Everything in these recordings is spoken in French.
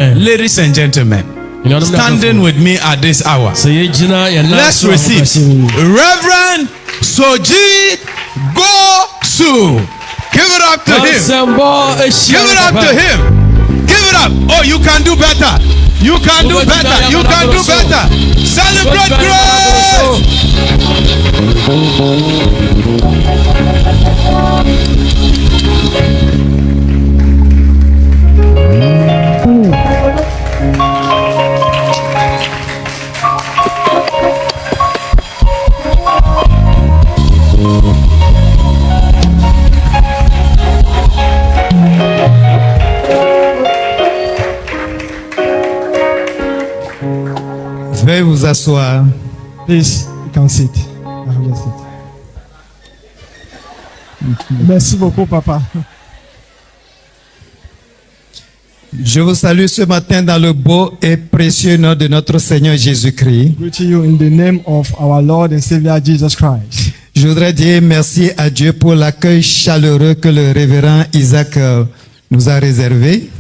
Ladies and gentlemen, standing with me at this hour, let's receive Reverend Soji Gosu. Give it up to him. Give it up to him. Give it up. Oh, you can do better. You can do better. You can do better. Celebrate Veuillez vous asseoir. Please, you can sit. Merci beaucoup, papa. Je vous salue ce matin dans le beau et précieux nom de notre Seigneur Jésus-Christ. Greeting you in the name of our Lord and Savior Jesus Christ. Je voudrais dire merci à Dieu pour l'accueil chaleureux que le révérend Isaac nous a réservé.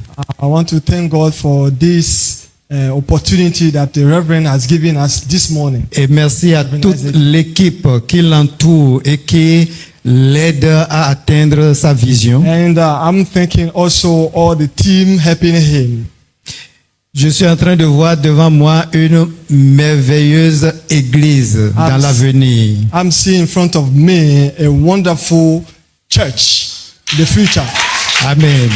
I want to thank God for this opportunity that the Reverend has given us this morning. Et merci à toute l'équipe qui l'entoure et qui l'aide à atteindre sa vision. And I'm thanking also all the team helping him. Je suis en train de voir devant moi une merveilleuse église dans l'avenir. I'm seeing in front of me a wonderful church, the future. Amen.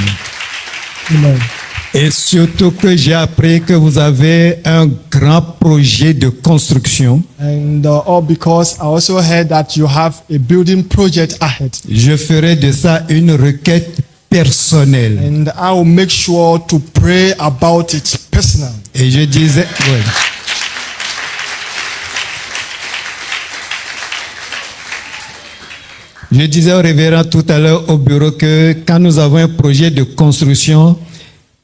Amen. Et surtout que j'ai appris que vous avez un grand projet de construction. And all because I also heard that you have a building project ahead. Je ferai de ça une requête personnelle. And I will make sure to pray about it personally. Et je disais, ouais. Je disais au révérend tout à l'heure au bureau que quand nous avons un projet de construction,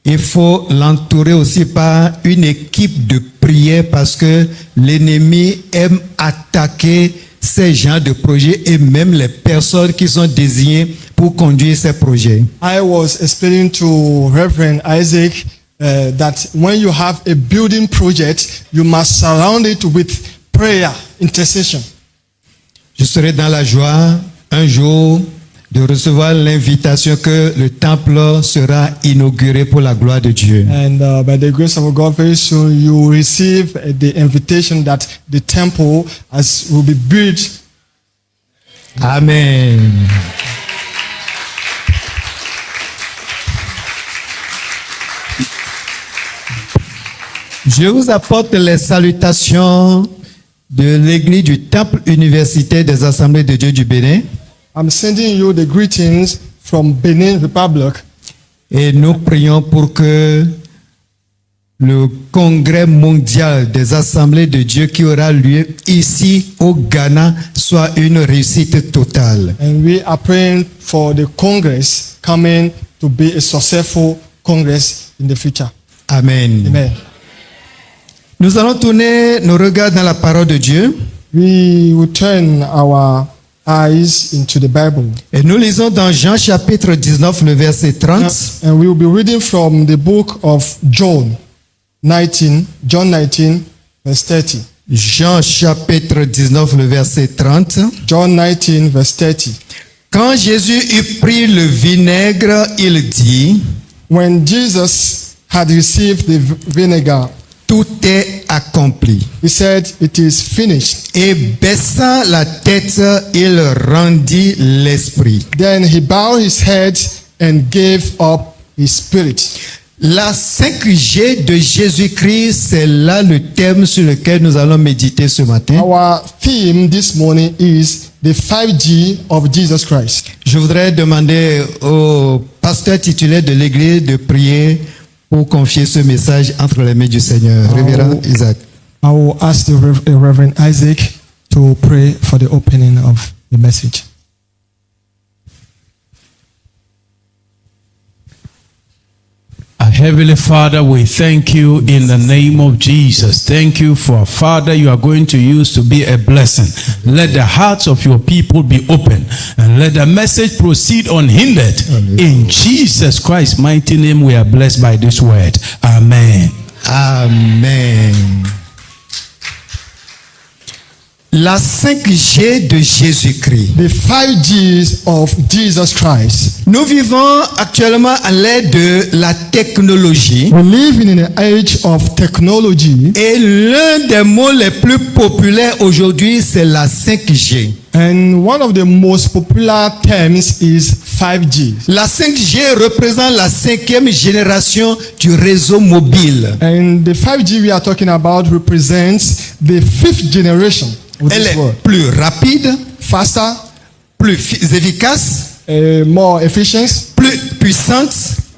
il faut l'entourer aussi par une équipe de prière parce que l'ennemi aime attaquer ces genres de projets et même les personnes qui sont désignées pour conduire ces projets. I was explaining to Reverend Isaac that when you have a building project, you must surround it with prayer, intercession. Je serai dans la joie un jour de recevoir l'invitation que le temple sera inauguré pour la gloire de Dieu. And by the grace of God, very soon you will receive the invitation that the temple will be built. Amen. Je vous apporte les salutations de l'église du Temple universitaire des Assemblées de Dieu du Bénin. I'm sending you the greetings from Benin Republic. Et nous prions pour que le congrès mondial des Assemblées de Dieu qui aura lieu ici au Ghana soit une réussite totale. And we are praying for the Congress coming to be a successful Congress in the future. Amen. Amen. Nous allons tourner nos regards dans la parole de Dieu. We will turn our eyes into the Bible. Et nous lisons dans Jean chapitre 19, le verset 30. And we will be reading from the book of John 19, verse 30. Jean chapitre 19, le verset 30. John 19, verse 30. Quand Jésus eut pris le vinaigre, il dit, When Jesus had received the vinegar, tout est accompli. he said, it is finished. Et baissant la tête, il rendit l'esprit. Then he bowed his head and gave up his spirit. La 5G de Jésus-Christ, c'est là le thème sur lequel nous allons méditer ce matin. Our theme this morning is the 5G of Jesus Christ. Je voudrais demander au pasteur titulaire de l'église de prier pour confier ce message entre les mains du Seigneur. Révérend Isaac. I will ask the Reverend Isaac to pray for the opening of the message. Our Heavenly Father, we thank you in the name of Jesus. Thank you for Father you are going to use to be a blessing. Let the hearts of your people be open and let the message proceed unhindered. In Jesus Christ's mighty name we are blessed by this word. Amen. Amen. La 5G de Jésus-Christ. The 5Gs of Jesus Christ. Nous vivons actuellement à l'ère de la technologie. We live in an age of technology. Et l'un des mots les plus populaires aujourd'hui, c'est la 5G. And one of the most popular terms is 5G. La 5G représente la 5e génération du réseau mobile. And the 5G we are talking about represents the 5th generation. Elle est plus rapide, faster, plus efficace, more efficient, plus puissante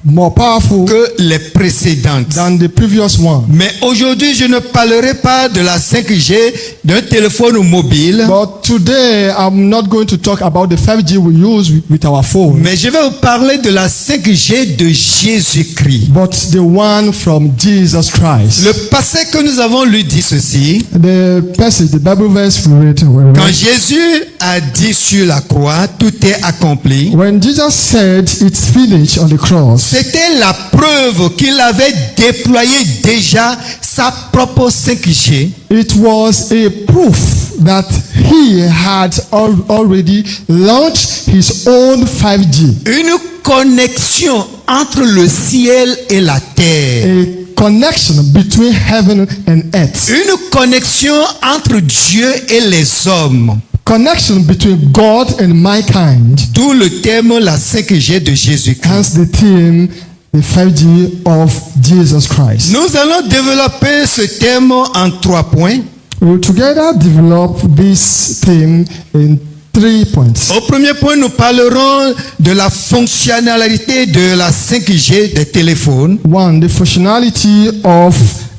more powerful que les précédentes. Than the previous one. Mais aujourd'hui, je ne parlerai pas de la 5G d'un téléphone mobile. But today, I'm not going to talk about the 5G we use with our phone. Mais je vais vous parler de la 5G de Jésus-Christ. But the one from Jesus Christ. Le passage que nous avons lu dit ceci. The passage, the Bible verse we read. Quand Jésus a dit sur la croix, tout est accompli. When Jesus said it's finished on the cross. C'était la preuve qu'il avait déployé déjà sa propre 5G. It was a proof that he had already launched his own 5G. Une connexion entre le ciel et la terre. A connection between heaven and earth. Une connexion entre Dieu et les hommes. Connection between God and mankind. D'où le terme la 5G de Jésus-Christ. Hence the theme, the 5G of Jesus Christ. Nous allons développer ce thème en 3 points. We will together develop this theme in 3 points. Au premier point, nous parlerons de la fonctionnalité de la 5G des téléphones. One, the functionality of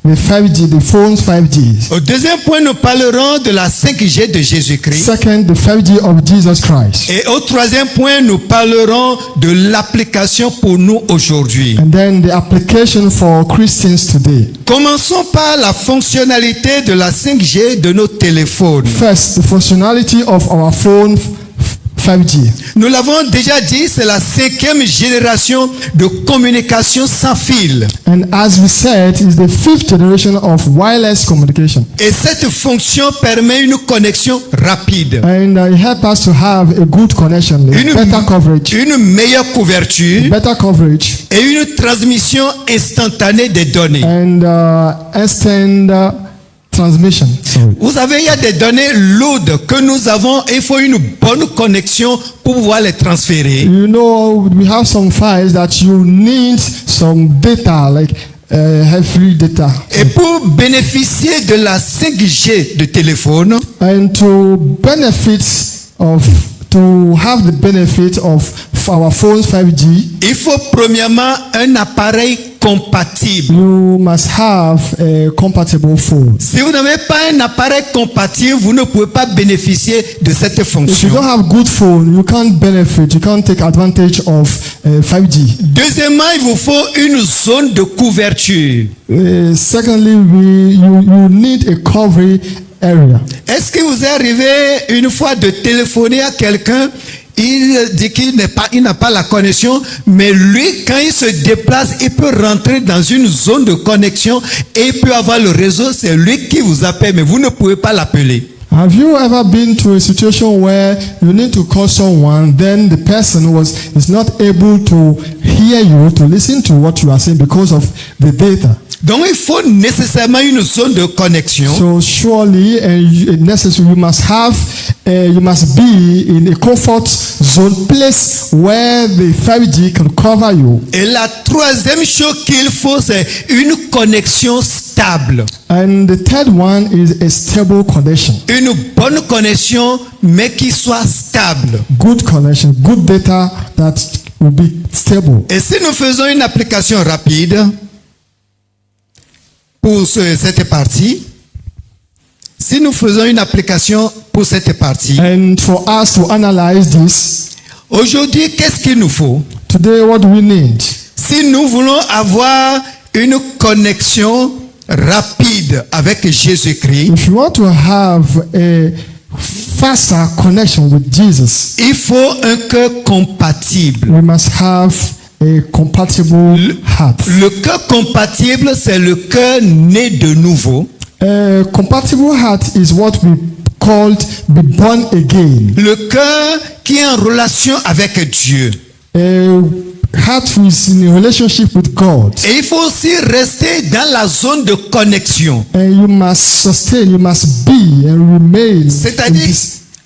the 5G, the phone's 5G. Au deuxième point, nous parlerons de la 5G de Jésus-Christ. Second, the 5G of Jesus Christ. Et au troisième point, nous parlerons de l'application pour nous aujourd'hui. And then the application for Christians today. Commençons par la fonctionnalité de la 5G de nos téléphones. First, the functionality of our phone 5G. Nous l'avons déjà dit, c'est la 5e génération de communication sans fil. And as we said, it's the 5th generation of wireless communication. Et cette fonction permet une connexion rapide. And it helps us to have a good connection, better coverage. Une meilleure couverture. Better coverage. Et une transmission instantanée des données. And instant transmission. Vous savez, il y a des données lourdes que nous avons. Il faut une bonne connexion pour pouvoir les transférer. You know, we have some files that you need some data, like heavy data. Et pour bénéficier de la 5G de téléphone, and to have the benefit of our phone's 5G, il faut premièrement un appareil compatible. You must have a compatible phone. Si vous n'avez pas un appareil compatible, vous ne pouvez pas bénéficier de cette fonction. If you don't have good phone, you can't benefit, you can't take advantage of 5G. Deuxièmement, il vous faut une zone de couverture. Secondly, you need a coverage area. Est-ce que vous est arrivé une fois de téléphoner à quelqu'un? Il dit qu'il n'a pas la connexion, mais lui, quand il se déplace, il peut rentrer dans une zone de connexion et il peut avoir le réseau. C'est lui qui vous appelle, mais vous ne pouvez pas l'appeler. Have you ever been to a situation where you need to call someone, then the person is not able to hear you, to listen to what you are saying because of the data? Donc il faut nécessairement une zone de connexion. So surely necessary you must be in a comfort zone, place where the 5G can cover you. Et la troisième chose qu'il faut, c'est une connexion stable. And the third one is a stable connection. Une bonne connexion, mais qui soit stable. Good connection, good data that will be stable. Et si nous faisons une application rapide pour cette partie, and for us to analyze this, aujourd'hui, qu'est-ce qu'il nous faut? Today, what do we need? Si nous voulons avoir une connexion rapide avec Jésus-Christ, if you want to have a faster connection with Jesus, il faut un cœur compatible. we must have a compatible heart. Le cœur compatible, c'est le cœur né de nouveau. A compatible heart is what we called be born again. Le cœur qui est en relation avec Dieu. A heart who is in a relationship with God. Et il faut aussi rester dans la zone de connexion. And you must sustain, you must be and remain.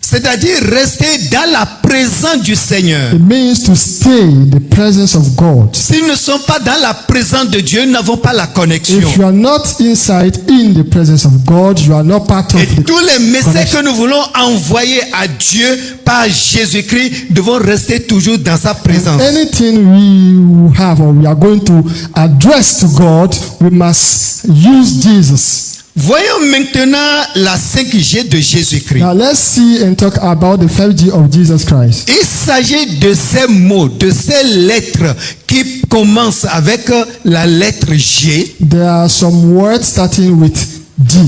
C'est-à-dire rester dans la présence du Seigneur. It means to stay in the presence of God. S'ils ne sont pas dans la présence de Dieu, nous n'avons pas la connexion. If you are not inside in the presence of God, you are not part of Et the tous les messages connection. que nous voulons envoyer à Dieu par Jésus-Christ devront rester toujours dans sa présence. Anything we have or we are going to address to God, we must use Jesus. Voyons maintenant la 5G de Jésus-Christ. Now let's see and talk about the 5G of Jesus Christ. Il s'agit de ces mots, de ces lettres qui commencent avec la lettre G There are some words starting with G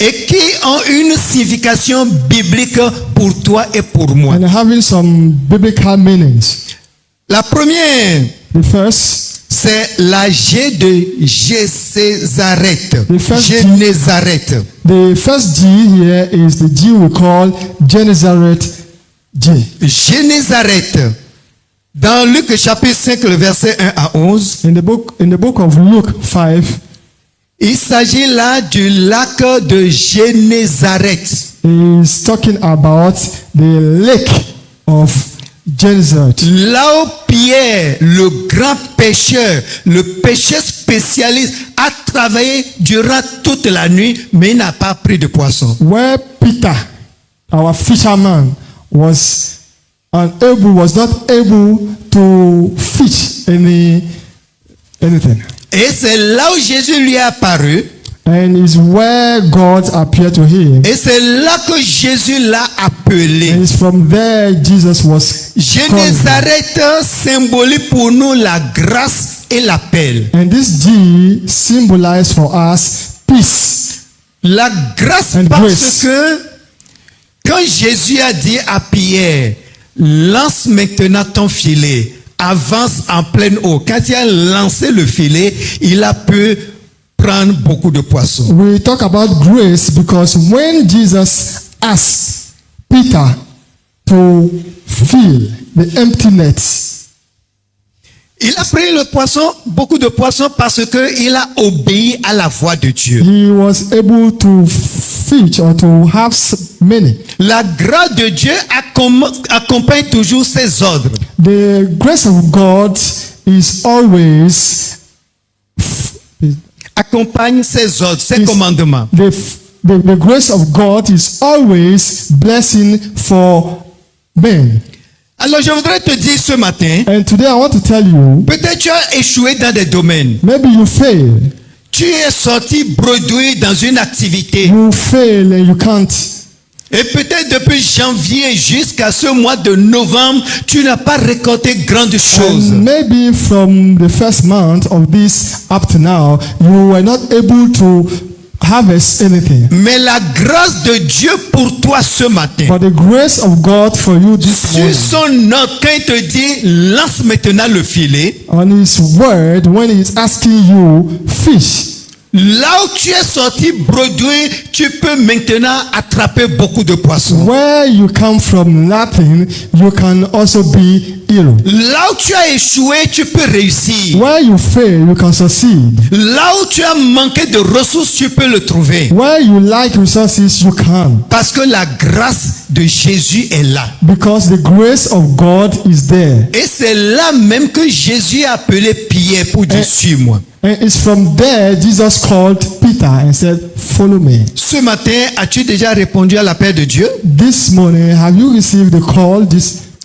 et qui ont une signification biblique pour toi et pour moi. and having some biblical meanings. La première, The first, c'est la G de Gézareth. The first Génézareth. the first G here is the G we call Genezareth G. Génézareth. Dans Luc chapitre 5, le verset 1 à 11, In the book of Luke 5, il s'agit là du lac de Génézareth. is talking about the lake of Genezareth. Là où Pierre, le grand pêcheur, le pêcheur spécialiste, a travaillé durant toute la nuit, mais il n'a pas pris de poisson. Where Peter, our fisherman, was not able to fish anything. Et c'est là où Jésus lui est apparu. And is where God appeared to him. Et c'est là que Jésus l'a appelé. And it's from there Jesus was called. Génézareth symbolise pour nous la grâce et l'appel. And this G symbolizes for us peace. La grâce And parce grace. que quand Jésus a dit à Pierre, lance maintenant ton filet, avance en pleine eau. Quand il a lancé le filet, il a pu prendre beaucoup de poissons. We talk about grace because when Jesus asked Peter to fill the empty nets, il a pris le poisson, beaucoup de poissons parce que il a obéi à la voix de Dieu. he was able to fish or to have many. La grâce de Dieu accompagne toujours ses ordres. The grace of God is always Accompagne ses ordres, ses commandements. the grace of God is always blessing for men. Alors je voudrais te dire ce matin, And today I want to tell you, peut-être tu as échoué dans des domaines. maybe you fail. Tu es sorti bredouille dans une activité. You fail and you can't. Et peut-être depuis janvier jusqu'à ce mois de novembre, tu n'as pas récolté grandes choses. And maybe from the first month of this up to now, you were not able to harvest anything. Mais la grâce de Dieu pour toi ce matin, But the grace of God for you this sur morning, son ordre, quand il te dit lance maintenant le filet, on His word, when He's asking you, fish. là où tu es sorti bredouille, tu peux maintenant attraper beaucoup de poissons. Where you come from nothing, you can also be hero. Là où tu as échoué, tu peux réussir. Where you fail, you can succeed. Là où tu as manqué de ressources, tu peux le trouver. Where you lack resources, you can. Parce que la grâce de Jésus est là. Because the grace of God is there. Et c'est là même que Jésus a appelé Pierre pour dire suis-moi. And it's from there Jesus called Peter and said, follow me. Ce matin, as-tu déjà répondu à l'appel de Dieu? This morning, have you received the call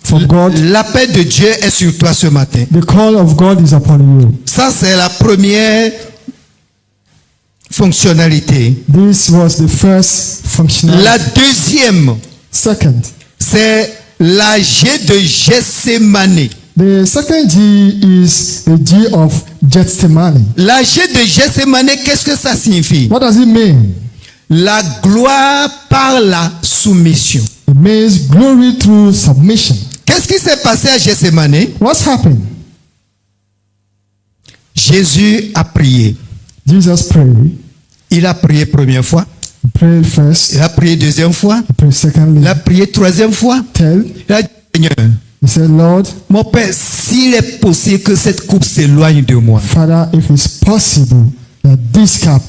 from God? L'appel de Dieu est sur toi ce matin. The call of God is upon you. Ça, c'est la première fonctionnalité. This was the first functionality. La deuxième, Second, c'est la G de Gethsémane. The second G is the G of Gethsemane. La G de Gethsemane, qu'est-ce que ça signifie? What does it mean? La gloire par la soumission. It means glory through submission. Qu'est-ce qui s'est passé à Gethsemane? What's happened? Jésus a prié. Jesus prayed. Il a prié première fois. He prayed first. Il a prié deuxième fois. He prayed secondly. Il a prié troisième fois. Third. Il a dit, Seigneur, He said, Lord, mon Père, s'il est possible que cette coupe s'éloigne de moi. Father, if it's possible that this cup.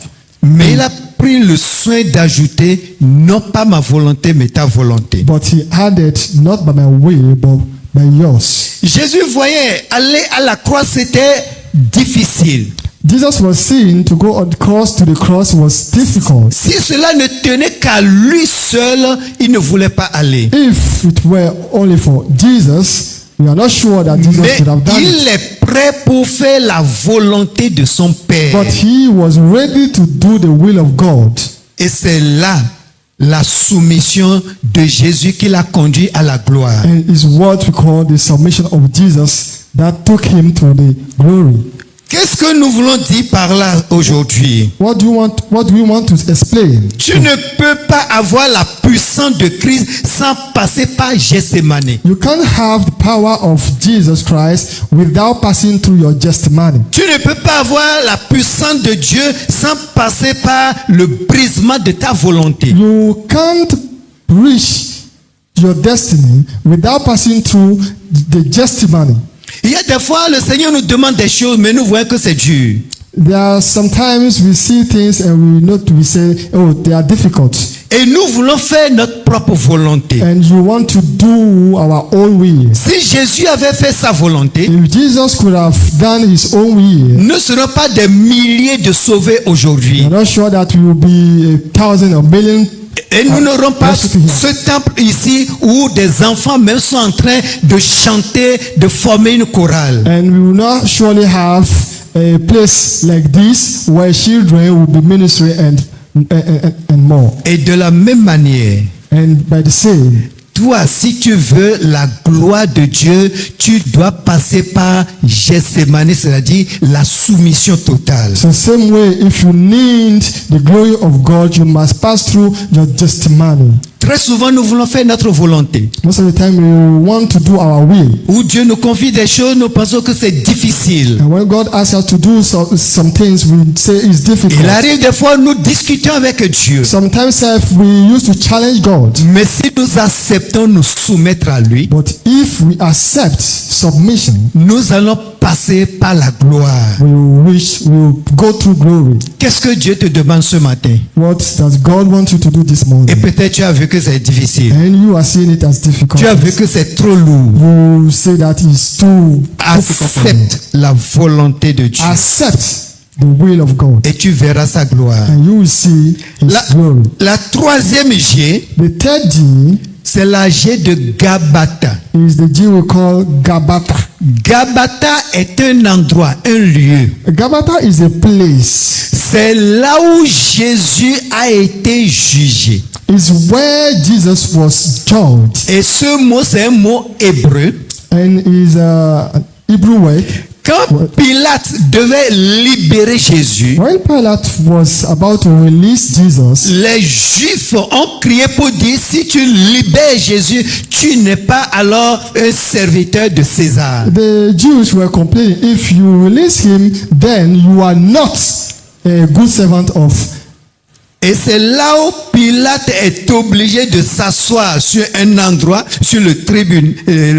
Mais il a pris le soin d'ajouter, non pas ma volonté, mais ta volonté. But he added, not by my way, but by yours. Jésus voyait, aller à la croix, c'était difficile. Jesus was seen to go on the cross to the cross was difficult. Si cela ne tenait qu'à lui seul, il ne voulait pas aller. If it were only for Jesus, we are not sure that Jesus Mais could have done il it. est prêt pour faire la volonté de son Père. But he was ready to do the will of God. Et c'est là la soumission de Jésus qui l'a conduit à la gloire. And it's what we call the submission of Jesus that took him to the glory. Qu'est-ce que nous voulons dire par là aujourd'hui? What do we want to explain? Tu ne peux pas avoir la puissance de Christ sans passer par Gethsemane. You can't have the power of Jesus Christ without passing through your Gethsemane. Tu ne peux pas avoir la puissance de Dieu sans passer par le brisement de ta volonté. You can't reach your destiny without passing through the Gethsemane. Il y a des fois, le Seigneur nous demande des choses, mais nous voyons que c'est dur. There are sometimes we see things and we say, oh, they are difficult. Et nous voulons faire notre propre volonté. And you want to do our own will. Si Jésus avait fait sa volonté, If Jesus could have done his own will, nous ne serons pas des milliers de sauvés aujourd'hui. I'm not sure that we will be 1,000 or million. Et nous n'aurons pas ce temple ici où des enfants même sont en train de chanter, de former une chorale. And we will not surely have a place like this where children will be ministering and more. Et de la même manière, And by the same, toi, si tu veux la gloire de Dieu, tu dois passer par Gethsemane, c'est-à-dire la soumission totale. so same way, if you need the glory of God, you must pass through your Gethsemane. Très souvent, nous voulons faire notre volonté. Most of the time, we want to do our will. Où Dieu nous confie des choses, nous pensons que c'est difficile. And when God asks us to do some things, we say it's difficult. Il arrive des fois, nous discutons avec Dieu. Sometimes we used to challenge God. Mais si nous acceptons nous soumettre à lui, But if we accept submission, nous allons passer par la gloire. we will go through glory. Qu'est-ce que Dieu te demande ce matin? What does God want you to do this Et morning? peut-être tu as vu que c'est difficile. And you are seeing it as difficult. Tu as vu que c'est trop lourd. You say that it's too difficult for me. Accepte la volonté de Dieu. Accept the will of God. Et tu verras sa gloire. And you will see his glory. La troisième G, The third G c'est la G de Gabata. is the G we call Gabata. Gabata est un endroit, un lieu. Gabata is a place. C'est là où Jésus a été jugé. It's where Jesus was judged. Et ce mot, c'est un mot hébreu. And is an Hebrew word. Quand Pilate devait libérer Jésus, When Pilate was about to release Jesus, les Juifs ont crié pour dire, si tu libères Jésus, tu n'es pas alors un serviteur de César. the Jews were complaining, if you release him, then you are not a good servant of. Et c'est là où Pilate est obligé de s'asseoir sur un endroit, sur le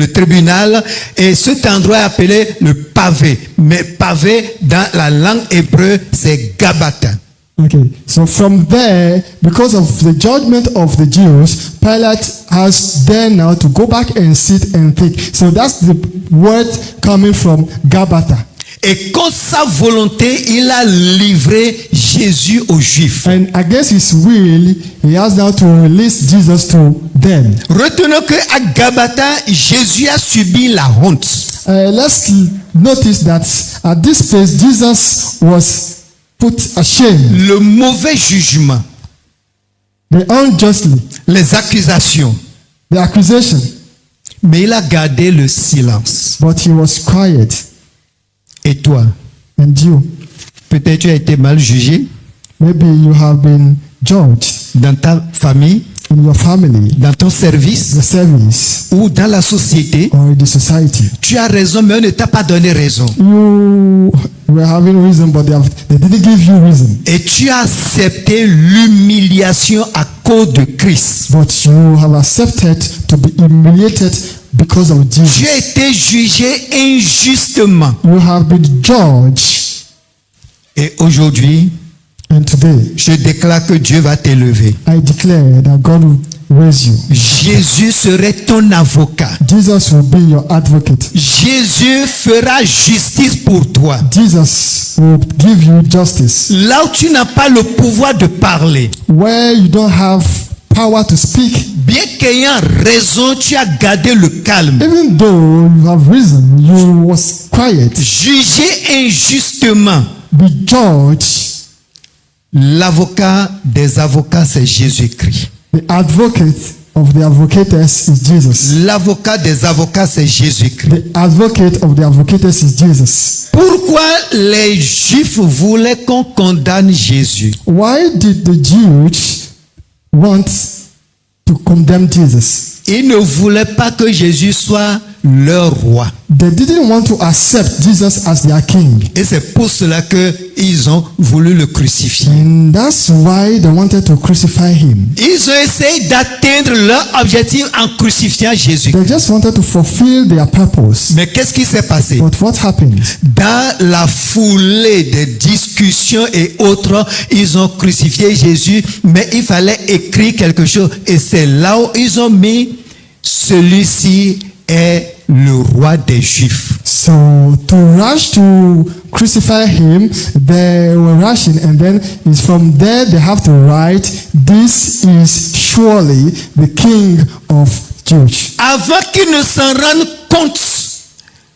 tribunal, et cet endroit est appelé le pavé. Mais pavé, dans la langue hébreu, c'est Gabata. Okay, so from there, because of the judgment of the Jews, Pilate has then now to go back and sit and think. So that's the word coming from Gabata. Et contre sa volonté, il a livré Jésus aux Juifs. And against his will, he has now to release Jesus to them. Retenons qu'à Gabata, Jésus a subi la honte. Let's notice that at this place, Jesus was put ashamed. Le mauvais jugement, The unjustly, les accusations. the accusation. Mais il a gardé le silence. But he was quiet. Et toi? And you? Peut-être tu as été mal jugé. Maybe you have been judged. Dans ta famille. In your family. Dans ton service. The service. Ou dans la société. Or in the society. Tu as raison, mais on ne t'a pas donné raison. You were having reason, but they didn't give you reason. Et tu as accepté l'humiliation à cause de Christ. But you have accepted to be humiliated because of Jesus. Tu as été jugé injustement. You have been judged. Et aujourd'hui, and today, je déclare que Dieu va t'élever. I declare that God will raise you. Jésus serait ton avocat. Jesus will be your advocate. Jésus fera justice pour toi. Jesus will give you justice. Là où tu n'as pas le pouvoir de parler, where you don't have power to speak, bien qu'ayant raison, tu as gardé le calme. Even though you have reason, you was quiet. Jugé injustement. Be judged. L'avocat des avocats, c'est Jésus-Christ. The advocate of the advocates is Jesus. L'avocat des avocats, c'est Jésus-Christ. The advocate of the advocates is Jesus. Pourquoi les Juifs voulaient qu'on condamne Jésus? Why did the Jews want to condemn Jesus? Ils ne voulaient pas que Jésus soit leur roi. They didn't want to accept Jesus as their king. Et c'est pour cela que ils ont voulu le crucifier. And that's why they wanted to crucify him. Ils ont essayé d'atteindre leur objectif en crucifiant Jésus. They just wanted to fulfill their purpose. Mais qu'est-ce qui s'est passé? But what happened? Dans la foulée des discussions et autres, ils ont crucifié Jésus, mais il fallait écrire quelque chose. Et c'est là où ils ont mis celui-ci est le roi des Juifs. So to rush to crucify him, they were rushing, and then it's from there they have to write, "This is surely the King of Jews." Avant qu'ils ne s'en rendent compte,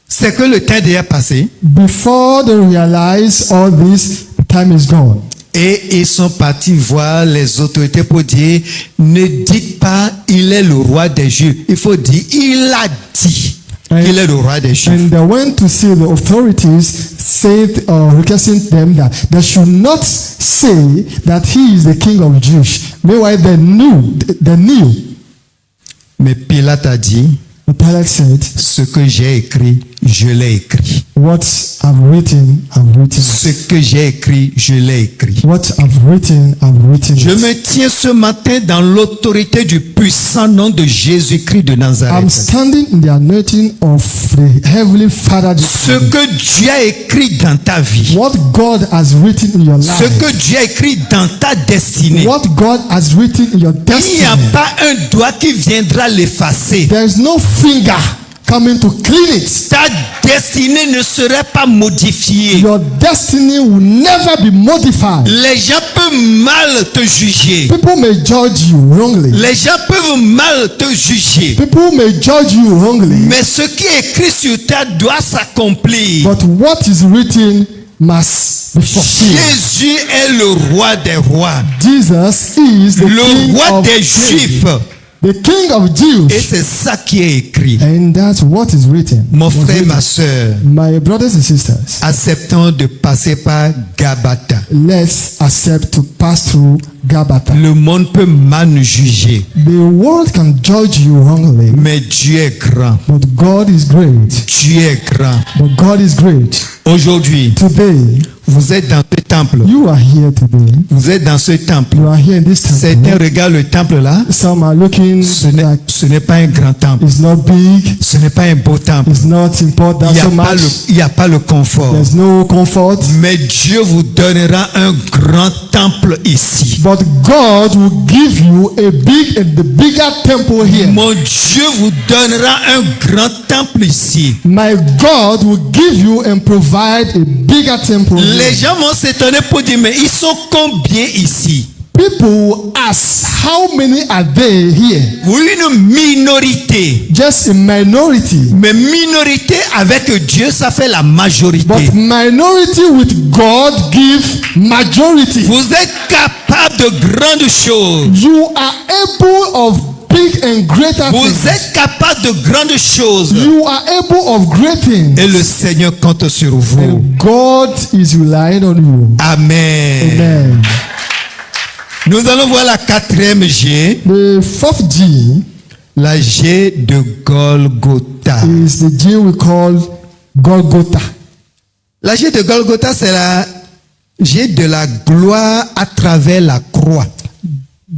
c'est que le temps déjà passé. Before they realize all this, time is gone. Et ils sont partis voir les autorités pour dire, ne dites pas il est le roi des Juifs. Il faut dire, il a dit qu'il est le roi des Juifs. And they went to see the authorities, said requesting them that they should not say that he is the king of Jews. Meanwhile, they knew. Mais Pilate a dit, Pilate said, ce que j'ai écrit, je l'ai écrit. What I've written, I've written. Ce que j'ai écrit, je l'ai écrit. What I've written, I've written. Je me tiens ce matin dans l'autorité du puissant nom de Jésus-Christ de Nazareth. I'm standing in the anointing of the Heavenly Father. Ce que Dieu a écrit dans ta vie. What God has written in your life. Ce que Dieu a écrit dans ta destinée. What God has written in your destiny. Il n'y a pas un doigt qui viendra l'effacer. There is no finger coming to clean it. Ta destinée ne serait pas modifiée. Your destiny will never be modified. Les gens peuvent mal te juger. People may judge you wrongly. Les gens peuvent mal te juger. People may judge you wrongly. Mais ce qui est écrit sur ta doit s'accomplir. But what is written must be fulfilled. Jésus est le roi des rois. Jesus is the Le King roi of des Juifs. The King of Jews. Et c'est ça qui est écrit. And that's what is written. Mon frère, ma soeur, My brothers and sisters, acceptons de passer par Gabata. let's accept to pass through Gabata. Le monde peut mal nous juger, The world can judge you wrongly, mais Dieu est grand. but God is great. Dieu est grand. But God is great. Aujourd'hui, Today, vous êtes dans ce temple. you are here today. Vous êtes dans ce temple. You are here in this Certains temple. regardent le temple là. Some are looking like Ce n'est pas un grand temple. it's not big, Ce n'est pas un beau temple. it's not important Il n'y so a pas le much. confort. There's no comfort. Mais Dieu vous donnera un grand temple ici. But God will give you a big and the bigger temple here. Mon Dieu vous donnera un grand temple ici. My God will give you and provide a bigger temple Les here. gens vont s'étonner pour dire, mais ils sont combien ici? People will ask, how many are there here? Oui, une minorité. Just a minority. Mais minorité avec Dieu, ça fait la majorité. But minority with God give majority. Vous êtes capable de grandes choses. You are able of big big and greater Vous things. êtes capable de grandes choses. You are able of great things. Et le Seigneur compte sur vous. And God is relying on you. Amen. Amen. Nous allons voir la 4e G. The fourth G La G de Golgotha. is the G we call Golgotha. La G de Golgotha, c'est la G de la gloire à travers la croix.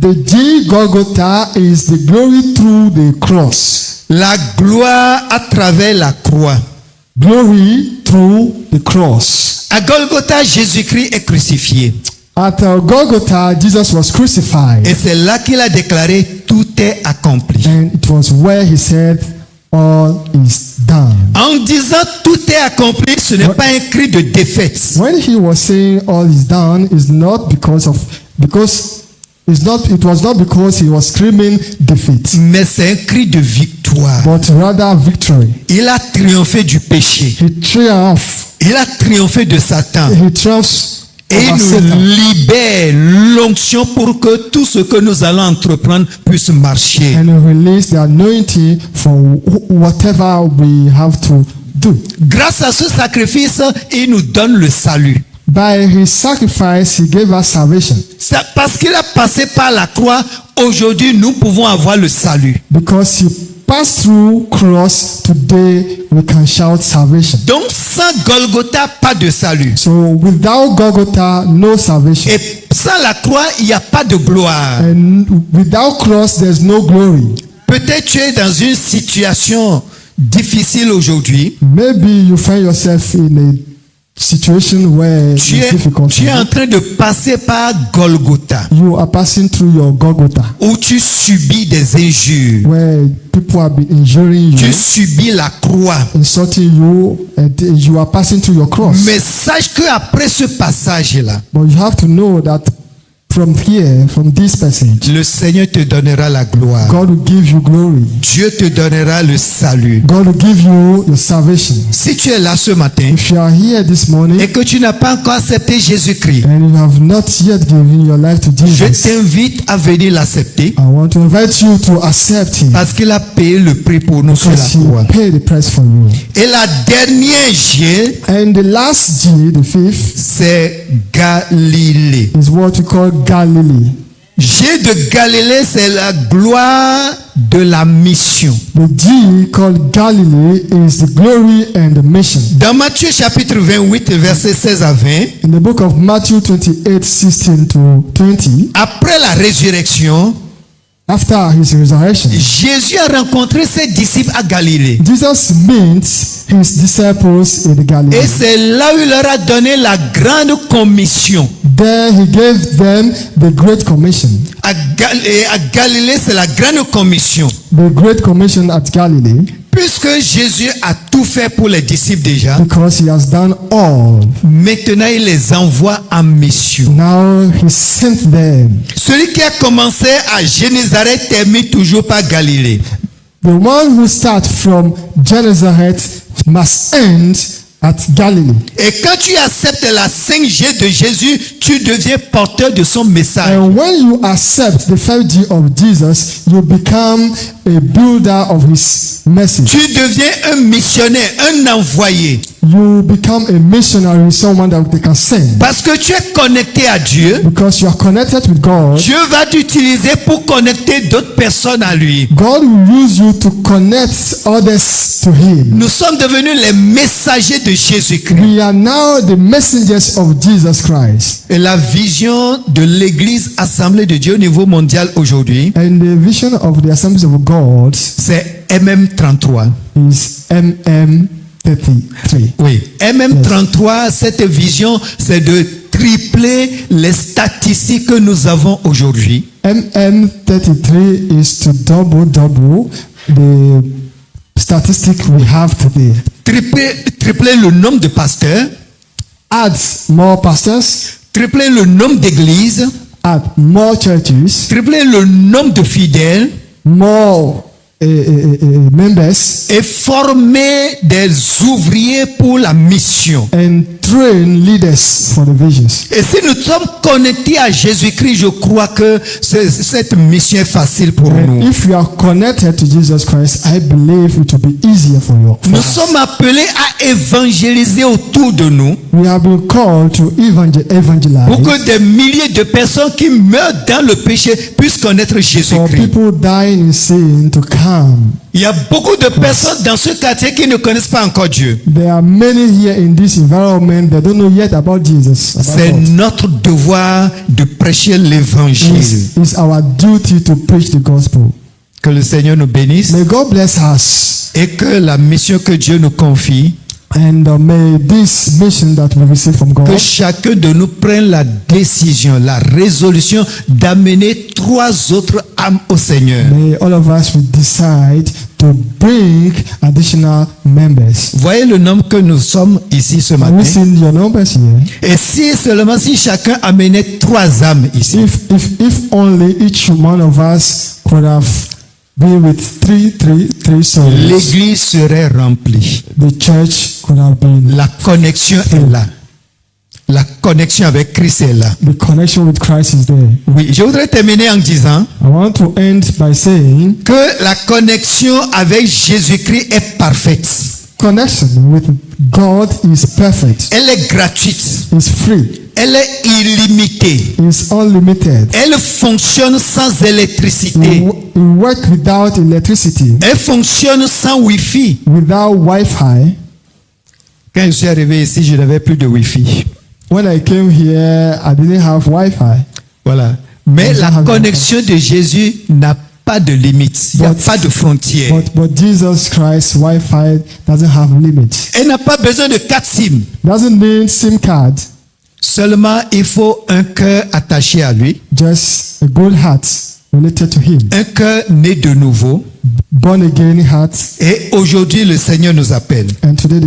The G Golgotha is the glory through the cross. La gloire à travers la croix. Glory through the cross. À Golgotha, Jésus-Christ est crucifié. At Golgotha, Jesus was crucified. Et c'est là qu'il a déclaré tout est accompli. And it was where he said, all is done. En disant tout est accompli, ce n'est pas un cri de défaite. When he was saying all is done, it was not because he was screaming defeat, Mais c'est un cri de victoire. but rather victory. Il a triomphé du péché. He triumphed. Il a triomphé de Satan. He triumphs Et over il Satan. nous libère l'onction pour que tout ce que nous allons entreprendre puisse marcher. And he released the anointing for whatever we have to do. Grâce à ce sacrifice, il nous donne le salut. By his sacrifice, he gave us salvation. C'est parce qu'il a passé par la croix, aujourd'hui nous pouvons avoir le salut. Because he passed through cross, today we can shout salvation. Donc sans Golgotha, pas de salut. So without Golgotha, no salvation. Et sans la croix, il n'y a pas de gloire. And without cross, there's no glory. Peut-être tu es dans une situation difficile aujourd'hui. Maybe you find yourself in a situation where it's difficult. Tu es en train de passer par Golgotha, You are passing through your Golgotha, où tu subis des injures. where people have been injuring Tu you, subis la croix. insulting you, and you are passing through your cross. Mais sache qu'après ce passage-là, But you have to know that from here, from this passage, le Seigneur te donnera la gloire. God will give you glory. Dieu te donnera le salut. God will give you your salvation. Si tu es là ce matin If you are here this morning et que tu n'as pas encore accepté Jésus-Christ, and you have not yet given your life to je Jesus, t'invite à venir l'accepter I want to invite you to accept Him parce qu'il a payé le prix pour nous sur la because He croix. paid the price for you. Et la dernière G, And the last G, the fifth, c'est Galilée. is what we call Galilee. G de Galilée, c'est la gloire de la mission. The G called Galilee is the glory and the mission. Dans Matthieu chapitre 28, versets 16 à 20, In the book of Matthew 28, 16 to 20, après la résurrection, after his resurrection, Jésus a rencontré ses disciples à Galilée. Jesus meets his disciples in Et Galilee. c'est là où il leur a donné la grande commission. There he gave them the Great Commission. À Galilée, c'est la grande commission. The Great Commission at Galilee, Puisque Jésus a tout fait pour les disciples déjà, because he has done all. maintenant il les envoie en mission. Now he sent them. Celui qui a commencé à Génézareth termine toujours par Galilée. The one who starts from Genezareth must end at Galilee. Et quand tu acceptes la 5G de Jésus, tu deviens porteur de son message. And when you accept the 5G of Jesus, you become a builder of his message. Tu deviens un missionnaire, un envoyé. You become a missionary, someone that they can send. Parce que tu es connecté à Dieu, Because you are connected with God, Dieu va t'utiliser pour connecter d'autres personnes à lui. God will use you to connect others to him. Nous sommes devenus les messagers de Jésus-Christ. We are now the messengers of Jesus Christ. Et la vision de l'Église Assemblée de Dieu au niveau mondial aujourd'hui, And the vision of the Assemblies of God c'est MM33. is MM33. Oui, MM33, cette vision, c'est de tripler les statistiques que nous avons aujourd'hui. MM33 is to double the statistic we have today. Tripler le nombre de pasteurs, Add more pastors, tripler le nombre d'églises, add more churches, tripler le nombre de fidèles, more members et former des ouvriers pour la mission. and train leaders for the visions. Et si nous sommes connectés à Jésus-Christ, je crois que cette mission est facile pour And nous. if you are connected to Jesus Christ, I believe it will be easier for you. Nous sommes appelés à évangéliser autour de nous We have been called to evangelize. pour que des milliers de personnes qui meurent dans le péché puissent connaître For Jésus-Christ. people dying in sin to come. Il y a beaucoup de personnes dans ce quartier qui ne connaissent pas encore Dieu. There are many here in this environment that don't know yet about Jesus. about C'est God. notre devoir de prêcher l'évangile. It's our duty to preach the gospel. Que le Seigneur nous bénisse May God bless us, et que la mission que Dieu nous confie, and may this mission that we receive from God, que chacun de nous prenne la décision, la résolution d'amener 3 autres âmes au Seigneur. may all of us will decide to bring additional members. Voyez le nombre que nous sommes ici ce Have we matin. seen your numbers here? Et si chacun amenait 3 âmes ici, If only each one of us could have been with three souls, l'église serait remplie. the church could have been. La connexion est là. La connexion avec Christ est là. The connection with Christ is there. Oui, je voudrais terminer en disant I want to end by saying que la connexion avec Jésus-Christ est parfaite. connection with God is perfect. Elle est gratuite. It's free. Elle est illimitée. It's unlimited. Elle fonctionne sans électricité. It works without electricity, Elle fonctionne sans Wi-Fi. without Wi-Fi. Quand je suis arrivé ici, je n'avais plus de Wi-Fi. When I came here, I didn't have Wi-Fi. Voilà. Mais Je la n'avais connexion de Jésus n'a pas de limite. Il n'y a But- pas de frontière. But Jesus Christ's Wi-Fi doesn't have limits. Elle n'a pas besoin de 4 SIM. Doesn't need SIM card. Seulement, il faut un cœur attaché à lui. Just a good heart related to Him. Un cœur né de nouveau. Born again heart. Et aujourd'hui, le Seigneur nous appelle. And today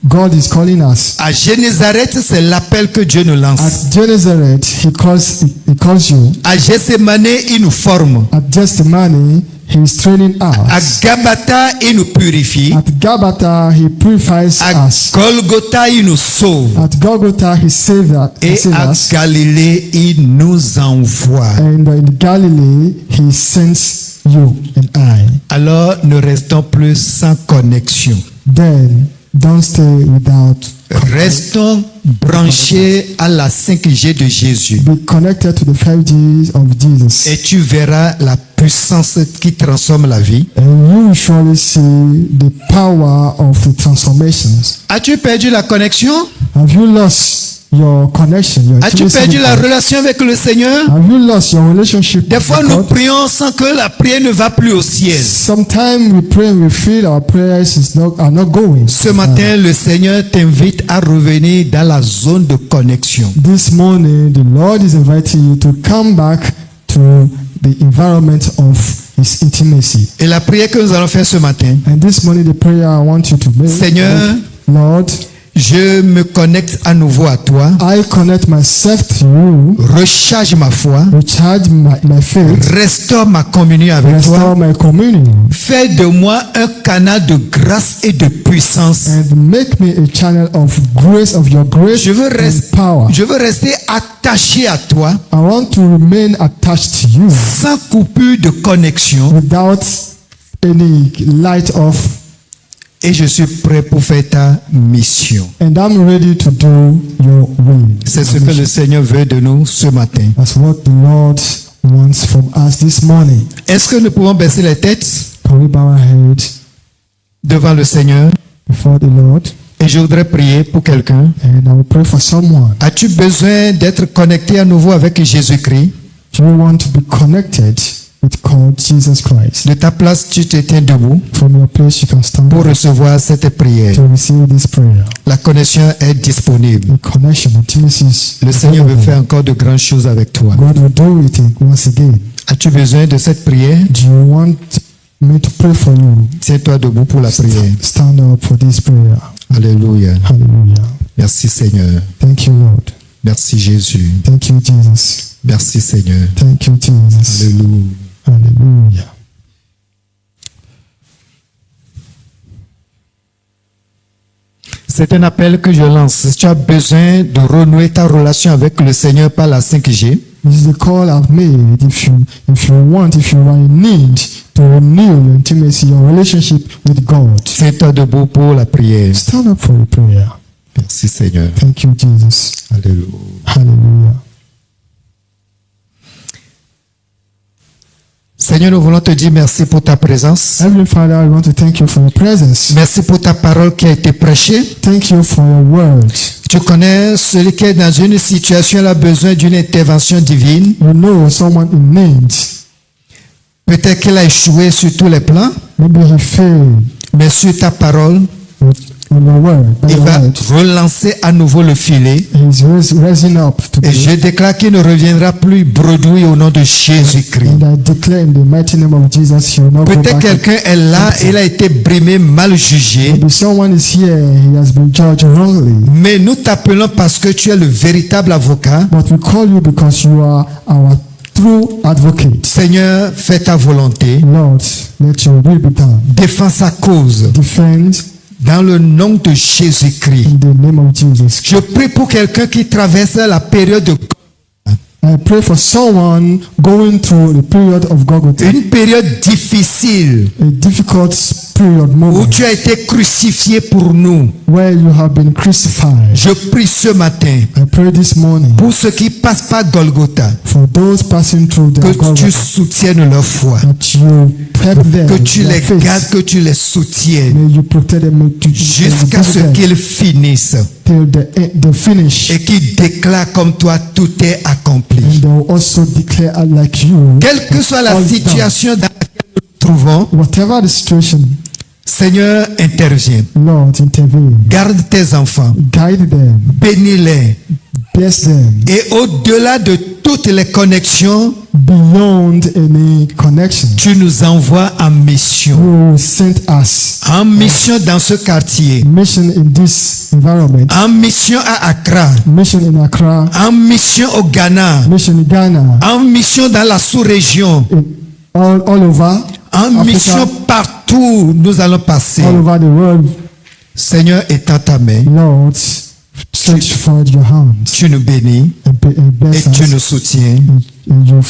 God is calling us. À Génézareth, c'est l'appel que Dieu nous lance. At Genezareth, He calls you. À Gethsemane, il nous forme. At Gethsemane, He is training À us. Gabata, il nous purifie. At Gabata, He purifies À us. Golgotha, il nous sauve. At Golgotha, He saved Et à us. Galilée, il nous envoie. And in Galilee, He sends you and I. Alors, ne restons plus sans connexion. Then don't stay without. Restons branchés à la 5G de Jésus. Be connected to the 5Gs of Jesus. Et tu verras la puissance qui transforme la vie. And you will surely see the power of the transformations. As-tu perdu la connexion? Have you lost your connection? Your As-tu intimacy perdu with la God? relation avec le Seigneur? Have you lost your relationship Des with fois, nous God? prions sans que la prière ne va plus au ciel. Sometimes we pray and we feel our prayers are not going. Ce matin, le Seigneur t'invite à revenir dans la zone de connexion. This morning, the Lord is inviting you to come back to the environment of His intimacy. Et la prière que nous allons faire ce matin, And this morning, the prayer I want you to make, Seigneur, Lord, je me connecte à nouveau à toi. I connect myself to you, Recharge ma foi. recharge my faith, Restaure ma communion avec toi. restore my communion, Fais de moi un canal de grâce et de puissance. and make me a channel of your grace Je veux, and power. je veux rester attaché à toi I want to remain attached to you sans coupure de connexion without any light off, et je suis prêt pour faire ta mission. and I'm ready to do your will. C'est ce que le Seigneur veut de nous ce matin. That's what the Lord wants from us this morning. Est-ce que nous pouvons baisser les têtes Can we bow our head devant le Seigneur? before the Lord? Et je voudrais prier pour quelqu'un. And I will pray for someone. As-tu besoin d'être connecté à nouveau avec Jésus-Christ? Do you want to be connected with God, Jesus Christ? De ta place, tu te tiens debout From your place, you can stand pour recevoir cette prière. to receive this prayer. La connexion est disponible. The connection, intimacy is Le Seigneur veut available. faire encore de grandes choses avec toi. God will do it once again. As-tu besoin de cette prière? Do you want me to pray for you? Tiens-toi debout pour la prière. Stand up for this prayer. Alléluia. Hallelujah. Merci Seigneur. Thank you, Lord. Merci Jésus. Thank you, Jesus. Merci Seigneur. Thank you, Jesus. Alléluia. Hallelujah. C'est un appel que je lance. Si tu as besoin de renouer ta relation avec le Seigneur par la 5G, This is the call I've made. If you are in need to renew your intimacy, your relationship with God, fais-toi debout pour la prière. stand up for the prayer. Merci Seigneur. Thank you, Jesus. Alléluia. Hallelujah. Seigneur, nous voulons te dire merci pour ta présence. Heavenly Father, I want to thank you for your presence. Merci pour ta parole qui a été prêchée. Thank you for your word. Tu connais celui qui est dans une situation, il a besoin d'une intervention divine. You know someone in need. Peut-être qu'il a échoué sur tous les plans, Maybe he failed mais sur ta parole, on your word. By il your va word. relancer à nouveau le filet. He's raising up Et today. je déclare qu'il ne reviendra plus bredouille au nom de Jésus-Christ. And I declare in the mighty name of Jesus, he will not go Peut-être back. quelqu'un est là, il a été brimé, mal jugé. Maybe someone is here, he has been judged wrongly. Mais nous t'appelons parce que tu es le véritable avocat. But we call you because you are our true advocate. Seigneur, fais ta volonté. Lord, let your will be done. Défends sa cause. Defend Dans le nom de Jésus-Christ. in the name of Jesus. Je prie pour quelqu'un qui traverse la période de I pray for someone going through the period of Golgotha, une période difficile a difficult period où moment tu as été crucifié pour nous. where you have been crucified. Je prie ce matin I pray this morning pour ceux qui passent par Golgotha for those passing through the que tu Golgotha, soutiennes leur foi, that you help them, que tu their les faith. gardes, que tu les soutiennes May you protect them, may you jusqu'à ce them qu'ils finissent till the finish, et qu'ils déclarent comme toi tout est accompli. and they will also declare like you. Quelle que soit la all done. situation dans laquelle nous nous trouvons, Whatever the situation, Seigneur, interviens. Lord, intervene. Garde tes enfants, Guide them, bénis-les. bless them, Et au-delà de toutes les connexions, beyond any connection. tu nous envoies en mission. You sent us En mission dans ce quartier. mission in this environment, En mission à Accra. mission in Accra, En mission au Ghana. mission in Ghana, En mission dans la sous-région. all over En mission Africa, partout où nous allons passer. all over the world. Seigneur, étends ta main. Lord, stretch forth your hands Tu nous bénis and et bless tu us, nous soutiens. and you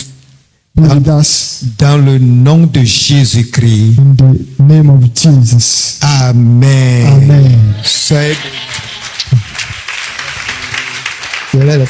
be with us Dans le nom de Jésus-Christ. in the name of Jesus. Amen. Amen. Soyez bénis.